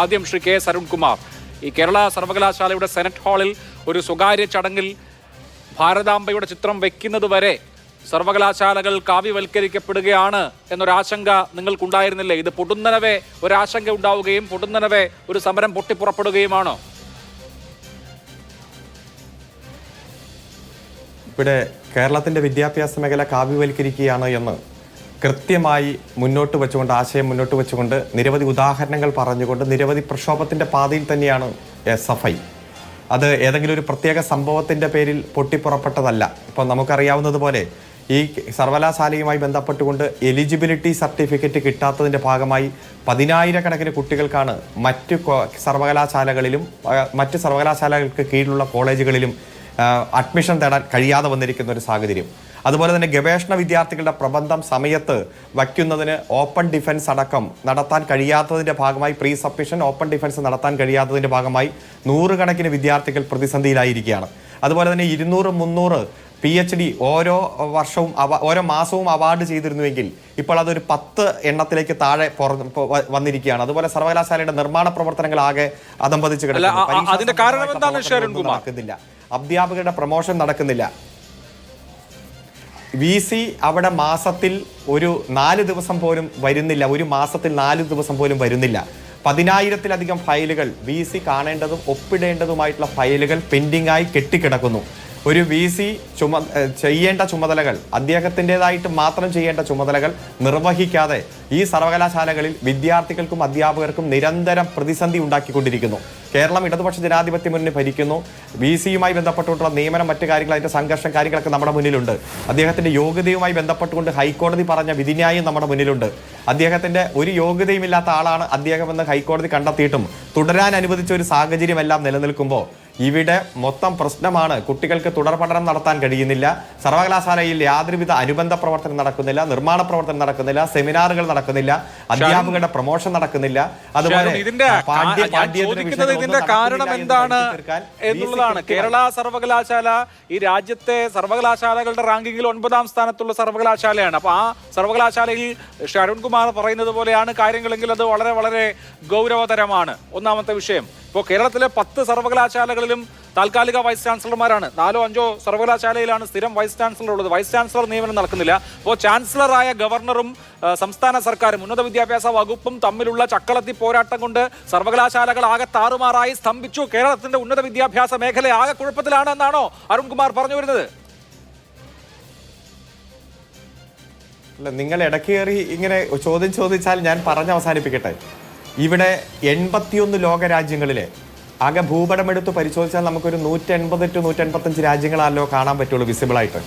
ആദ്യം Shri K S Arunkumar, ഈ കേരള സർവകലാശാലയുടെ സെനറ്റ് ഹാളിൽ ഒരു സ്വകാര്യ ചടങ്ങിൽ ഭാരതാംബയുടെ ചിത്രം വെക്കുന്നത് വരെ സർവകലാശാലകൾ കാവ്യവൽക്കരിക്കപ്പെടുകയാണ് എന്നൊരാശങ്ക നിങ്ങൾക്കുണ്ടായിരുന്നില്ലേ? ഇത് പൊടുന്നനവേ ഒരാശങ്ക ഉണ്ടാവുകയും പൊടുന്നനവേ ഒരു സമരം പൊട്ടിപ്പുറപ്പെടുകയുമാണോ? ഇവിടെ കേരളത്തിൻ്റെ വിദ്യാഭ്യാസ മേഖല കാവ്യവൽക്കരിക്കുകയാണ് എന്ന് കൃത്യമായി മുന്നോട്ട് വെച്ചുകൊണ്ട്, ആശയം മുന്നോട്ട് വെച്ചുകൊണ്ട്, നിരവധി ഉദാഹരണങ്ങൾ പറഞ്ഞുകൊണ്ട്, നിരവധി പ്രക്ഷോഭത്തിൻ്റെ പാതയിൽ തന്നെയാണ് SFI. അത് ഏതെങ്കിലും ഒരു പ്രത്യേക സംഭവത്തിൻ്റെ പേരിൽ പൊട്ടിപ്പുറപ്പെട്ടതല്ല. ഇപ്പോൾ നമുക്കറിയാവുന്നതുപോലെ ഈ സർവകലാശാലയുമായി ബന്ധപ്പെട്ടുകൊണ്ട് എലിജിബിലിറ്റി സർട്ടിഫിക്കറ്റ് കിട്ടാത്തതിൻ്റെ ഭാഗമായി 10,000-കണക്കിന് കുട്ടികൾക്കാണ് മറ്റ് സർവകലാശാലകളിലും മറ്റ് സർവകലാശാലകൾക്ക് കീഴിലുള്ള കോളേജുകളിലും അഡ്മിഷൻ തേടാൻ കഴിയാതെ വന്നിരിക്കുന്ന ഒരു സാഹചര്യം. അതുപോലെ തന്നെ ഗവേഷണ വിദ്യാർത്ഥികളുടെ പ്രബന്ധം സമയത്ത് വയ്ക്കുന്നതിന് ഓപ്പൺ ഡിഫൻസ് അടക്കം നടത്താൻ കഴിയാത്തതിൻ്റെ ഭാഗമായി, പ്രീ സബ്മിഷൻ ഓപ്പൺ ഡിഫൻസ് നടത്താൻ കഴിയാത്തതിൻ്റെ ഭാഗമായി 100-കണക്കിന് വിദ്യാർത്ഥികൾ പ്രതിസന്ധിയിലായിരിക്കുകയാണ്. അതുപോലെ തന്നെ 200-300 PhD ഓരോ വർഷവും ഓരോ മാസവും അവാർഡ് ചെയ്തിരുന്നുവെങ്കിൽ ഇപ്പോൾ അതൊരു 10 എണ്ണത്തിലേക്ക് താഴെ വന്നിരിക്കുകയാണ്. അതുപോലെ സർവകലാശാലയുടെ നിർമ്മാണ പ്രവർത്തനങ്ങൾ ആകെ അധംപതിച്ച് നടക്കുന്നില്ല, അധ്യാപകരുടെ പ്രൊമോഷൻ നടക്കുന്നില്ല. VC അവിടെ മാസത്തിൽ ഒരു 4 ദിവസം പോലും വരുന്നില്ല, ഒരു മാസത്തിൽ 4 ദിവസം പോലും വരുന്നില്ല. 10,000-ലധികം ഫയലുകൾ VC കാണേണ്ടതും ഒപ്പിടേണ്ടതുമായിട്ടുള്ള ഫയലുകൾ പെൻഡിംഗായി കെട്ടിക്കിടക്കുന്നു. ഒരു VC ചെയ്യേണ്ട ചുമതലകൾ, അദ്ദേഹത്തിൻ്റെതായിട്ട് മാത്രം ചെയ്യേണ്ട ചുമതലകൾ നിർവഹിക്കാതെ ഈ സർവകലാശാലകളിൽ വിദ്യാർത്ഥികൾക്കും അധ്യാപകർക്കും നിരന്തരം പ്രതിസന്ധി ഉണ്ടാക്കിക്കൊണ്ടിരിക്കുന്നു. കേരളം ഇടതുപക്ഷ ജനാധിപത്യ മുന്നണി ഭരിക്കുന്നു. VC-യുമായി ബന്ധപ്പെട്ടുകൊണ്ടുള്ള നിയമനം, മറ്റു കാര്യങ്ങൾ, അതിൻ്റെ സംഘർഷം കാര്യങ്ങളൊക്കെ നമ്മുടെ മുന്നിലുണ്ട്. അദ്ദേഹത്തിൻ്റെ യോഗ്യതയുമായി ബന്ധപ്പെട്ടുകൊണ്ട് ഹൈക്കോടതി പറഞ്ഞ വിധിന്യായം നമ്മുടെ മുന്നിലുണ്ട്. അദ്ദേഹത്തിൻ്റെ ഒരു യോഗ്യതയുമില്ലാത്ത ആളാണ് അദ്ദേഹമെന്ന് ഹൈക്കോടതി കണ്ടെത്തിയിട്ടും തുടരാൻ അനുവദിച്ച ഒരു സാഹചര്യമെല്ലാം നിലനിൽക്കുമ്പോൾ ഇവിടെ മൊത്തം പ്രശ്നമാണ്. കുട്ടികൾക്ക് തുടർ പഠനം നടത്താൻ കഴിയുന്നില്ല, സർവകലാശാലയിൽ യാതൊരുവിധ അനുബന്ധ പ്രവർത്തനം നടക്കുന്നില്ല, നിർമ്മാണ പ്രവർത്തനം നടക്കുന്നില്ല, സെമിനാറുകൾ നടക്കുന്നില്ല, അധ്യാപകരുടെ പ്രൊമോഷൻ നടക്കുന്നില്ല. അതുപോലെ ഇതിന്റെ കാരണം എന്താണ് എന്നുള്ളതാണ്. കേരള സർവകലാശാല ഈ രാജ്യത്തെ സർവകലാശാലകളുടെ റാങ്കിങ്ങിൽ 9ാം സ്ഥാനത്തുള്ള സർവകലാശാലയാണ്. അപ്പൊ ആ സർവകലാശാലയിൽ ശ്രീ അരുൺകുമാർ പറയുന്നത് പോലെയാണ് കാര്യങ്ങളെങ്കിൽ അത് വളരെ വളരെ ഗൗരവതരമാണ്. ഒന്നാമത്തെ വിഷയം, ഇപ്പോൾ കേരളത്തിലെ 10 സർവകലാശാലകളിലും താൽക്കാലിക വൈസ് ചാൻസലർമാരാണ്. 4-5 സർവകലാശാലയിലാണ് സ്ഥിരം വൈസ് ചാൻസലർ ഉള്ളത്. വൈസ് ചാൻസലർ നിയമനം നടക്കുന്നില്ല. അപ്പോൾ ചാൻസലറായ ഗവർണറും സംസ്ഥാന സർക്കാരും ഉന്നത വിദ്യാഭ്യാസ വകുപ്പും തമ്മിലുള്ള ചക്കളത്തി പോരാട്ടം കൊണ്ട് സർവകലാശാലകൾ ആകെ താറുമാറായി സ്തംഭിച്ചു. കേരളത്തിന്റെ ഉന്നത വിദ്യാഭ്യാസ മേഖല ആകെ കുഴപ്പത്തിലാണ് എന്നാണോ അരുൺകുമാർ പറഞ്ഞു വരുന്നത്? അല്ല, നിങ്ങൾ ഇടക്കേറി ഇങ്ങനെ ചോദ്യം ചോദിച്ചാൽ ഞാൻ പറഞ്ഞ് അവസാനിപ്പിക്കട്ടെ. ഇവിടെ 81 ലോകരാജ്യങ്ങളിലെ ആകെ ഭൂപടമെടുത്ത് പരിശോധിച്ചാൽ നമുക്കൊരു 180 to 185 രാജ്യങ്ങളാണല്ലോ കാണാൻ പറ്റുള്ളൂ വിസിബിളായിട്ട്.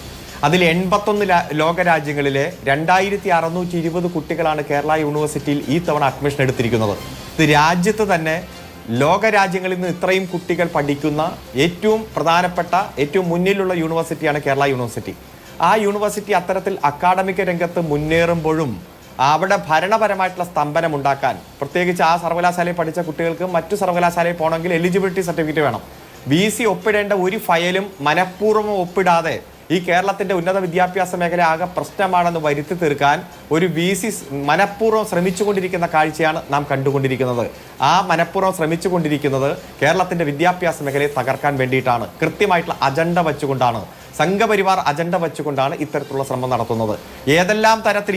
അതിൽ 81 ലോകരാജ്യങ്ങളിലെ 2620 കുട്ടികളാണ് കേരള യൂണിവേഴ്സിറ്റിയിൽ ഈ തവണ അഡ്മിഷൻ എടുത്തിരിക്കുന്നത്. ഇത് രാജ്യത്ത് തന്നെ ലോകരാജ്യങ്ങളിൽ നിന്ന് ഇത്രയും കുട്ടികൾ പഠിക്കുന്ന ഏറ്റവും പ്രധാനപ്പെട്ട, ഏറ്റവും മുന്നിലുള്ള യൂണിവേഴ്സിറ്റിയാണ് കേരള യൂണിവേഴ്സിറ്റി. ആ യൂണിവേഴ്സിറ്റി അത്തരത്തിൽ അക്കാഡമിക് രംഗത്ത് മുന്നേറുമ്പോഴും അവിടെ ഭരണപരമായിട്ടുള്ള സ്തംഭനം ഉണ്ടാക്കാൻ, പ്രത്യേകിച്ച് ആ സർവകലാശാലയിൽ പഠിച്ച കുട്ടികൾക്ക് മറ്റു സർവകലാശാലയിൽ പോകണമെങ്കിൽ എലിജിബിലിറ്റി സർട്ടിഫിക്കറ്റ് വേണം. VC ഒപ്പിടേണ്ട ഒരു ഫയലും മനഃപൂർവ്വം ഒപ്പിടാതെ ഈ കേരളത്തിൻ്റെ ഉന്നത വിദ്യാഭ്യാസ മേഖല ആകെ പ്രശ്നമാണെന്ന് വരുത്തി തീർക്കാൻ ഒരു VC മനഃപൂർവ്വം ശ്രമിച്ചുകൊണ്ടിരിക്കുന്ന കാഴ്ചയാണ് നാം കണ്ടുകൊണ്ടിരിക്കുന്നത്. ആ മനഃപൂർവ്വം ശ്രമിച്ചുകൊണ്ടിരിക്കുന്നത് കേരളത്തിൻ്റെ വിദ്യാഭ്യാസ മേഖലയെ തകർക്കാൻ വേണ്ടിയിട്ടാണ്. കൃത്യമായിട്ടുള്ള അജണ്ട വെച്ചുകൊണ്ടാണ്, സംഘപരിവാർ അജണ്ട വെച്ചുകൊണ്ടാണ് ഇത്തരത്തിലുള്ള ശ്രമം നടത്തുന്നത്. ഏതെല്ലാം തരത്തിൽ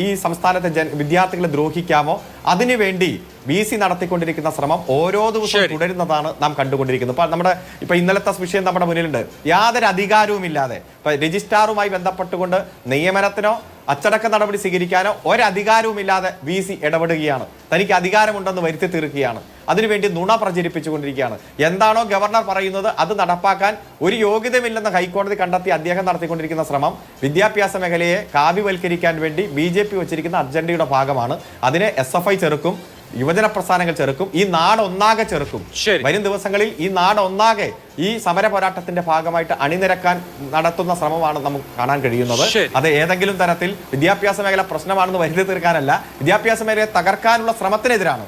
ഈ സംസ്ഥാനത്തെ വിദ്യാർത്ഥികളെ ദ്രോഹിക്കാമോ അതിനുവേണ്ടി VC നടത്തിക്കൊണ്ടിരിക്കുന്ന ശ്രമം ഓരോ ദിവസവും തുടരുന്നതാണ് നാം കണ്ടുകൊണ്ടിരിക്കുന്നത്. ഇപ്പൊ ഇന്നലത്തെ വിഷയം നമ്മുടെ മുന്നിലുണ്ട്. യാതൊരു അധികാരവും ഇല്ലാതെ ഇപ്പൊ രജിസ്ട്രാറുമായി ബന്ധപ്പെട്ടുകൊണ്ട് നിയമനത്തിനോ അച്ചടക്ക നടപടി സ്വീകരിക്കാനോ ഒരധികാരവുമില്ലാതെ VC ഇടപെടുകയാണ്. തനിക്ക് അധികാരമുണ്ടെന്ന് വരുത്തി തീർക്കുകയാണ്. അതിനുവേണ്ടി നുണ പ്രചരിപ്പിച്ചുകൊണ്ടിരിക്കുകയാണ്. എന്താണോ ഗവർണർ പറയുന്നത് അത് നടപ്പാക്കാൻ ഒരു യോഗ്യതയുമില്ലെന്ന് ഹൈക്കോടതി കണ്ടെത്തി അദ്ദേഹം നടത്തിക്കൊണ്ടിരിക്കുന്ന ശ്രമം വിദ്യാഭ്യാസ മേഖലയെ കാവ്യവൽക്കരിക്കാൻ വേണ്ടി BJP വെച്ചിരിക്കുന്ന അജണ്ടയുടെ ഭാഗമാണ്. അതിനെ SFI ചെറുക്കും, യുവജന പ്രസ്ഥാനങ്ങൾ ചെറുക്കും, ഈ നാട് ഒന്നാകെ ചെറുക്കും. വരും ദിവസങ്ങളിൽ ഈ നാട് ഒന്നാകെ ഈ സമര പോരാട്ടത്തിന്റെ ഭാഗമായിട്ട് അണിനിരക്കാൻ നടത്തുന്ന ശ്രമമാണ് നമുക്ക് കാണാൻ കഴിയുന്നത്. അത് ഏതെങ്കിലും തരത്തിൽ വിദ്യാഭ്യാസ മേഖല പ്രശ്നമാണെന്ന് വരുത്തി തീർക്കാനല്ല, വിദ്യാഭ്യാസ മേഖലയെ തകർക്കാനുള്ള ശ്രമത്തിനെതിരാണ്.